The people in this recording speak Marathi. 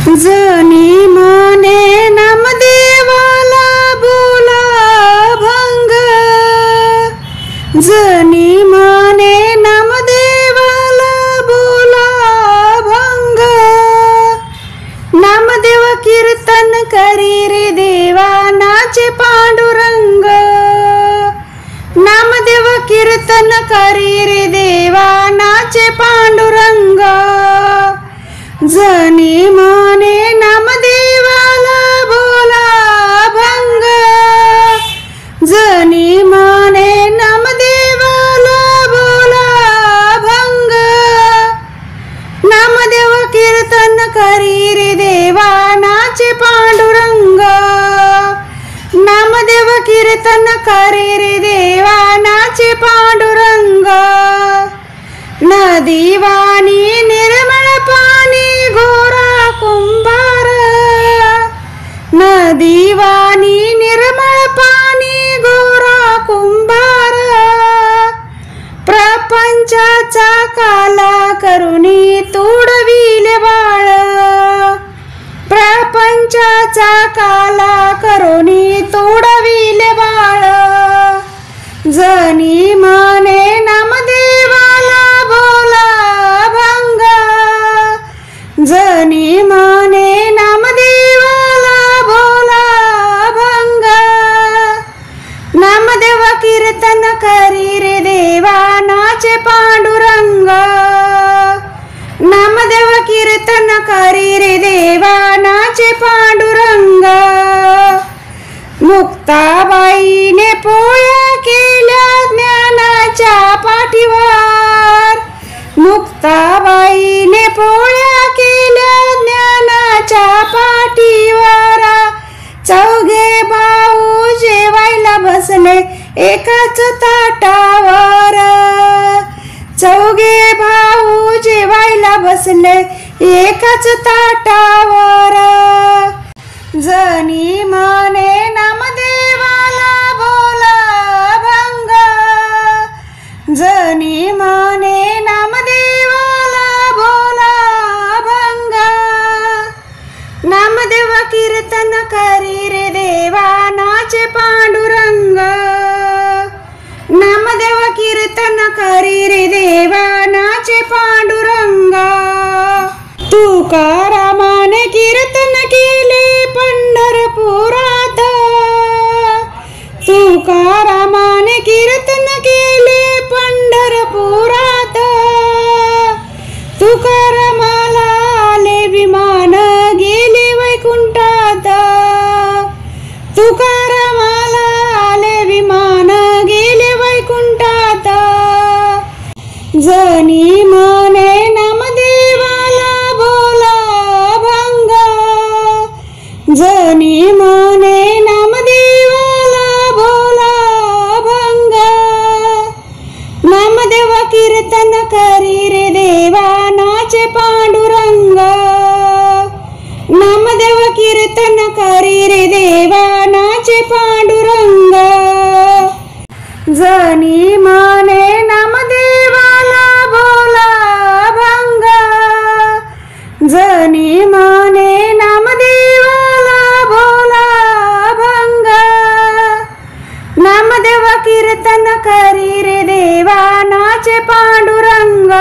जनी माने नामदेवाला बोला भंग, जनी माने नामदेवाला बोला भंग। नामदेव कीर्तन करी रे देवा नाचे पांडुरंग, नामदेव कीर्तन करी रे देवा नाचे पांडुरंग। जनी माने नामदेवाला बोला भंग, जनी माने नामदेवाला बोला भंग। नामदेव कीर्तन करी रे देवा नाचे पांडुरंग, नामदेव कीर्तन करी रे देवा नाचे पांडुरंग। नदी वाणी निर्मळ पाणी गोरा कुंभार, नदी वाणी निर्मळ पाणी गोरा कुंभार। प्रपंचाचा काला करुणी तुडविले बाळ, प्रपंचाचा काला करुणी तुडविले बाळ। जनी माने नामदेवाला बोला भंग, जनी माने नामदेवाला बोला भंग। नामदेव कीर्तन करी रे देवा नाचे पांडुरंग, नामदेव कीर्तन करी रे देवा नाचे पांडुरंग। मुक्ताबाईने पोळ्या केल्या ज्ञानाच्या पाठीवर, मुक्ताबाईने पोळ्या केल्या ज्ञानाच्या पाठीवर। चौघे भाऊ जेवायला बसले एकाच ताटावर, चौघे भाऊ जेवायला बसले एकाच ताटावर। जनी माने नामदेवाला बोला भंग, जनी माने नामदेवाला बोला भंग। नामदेव कीर्तन करी रे देवा नाचे पांडुरंग, नामदेव कीर्तन करी रे देवा नाचे पांडुरंग। तुकारामाने कीर्तन केले पंढरपुरात, तुकारामाने कीर्तन केले पंढरपुरात। तुकारामाला आले विमान गेले वैकुंठात, तुकारामाला आले विमान गेले वैकुंठात। जनी माने नामदेवाला बोला भंग, जनी माने नामदेवाला बोला भंग। नामदेव कीर्तन करी रे देवा नाचे पांडुरंग, नामदेव कीर्तन करी रे देवा नाचे पांडुरंग। जनी माने नामदेवाला बोला भंग, जनी माने नामदेवाला बोला भंग। नामदेव कीर्तन करी रे देवा नाचे पांडुरंग।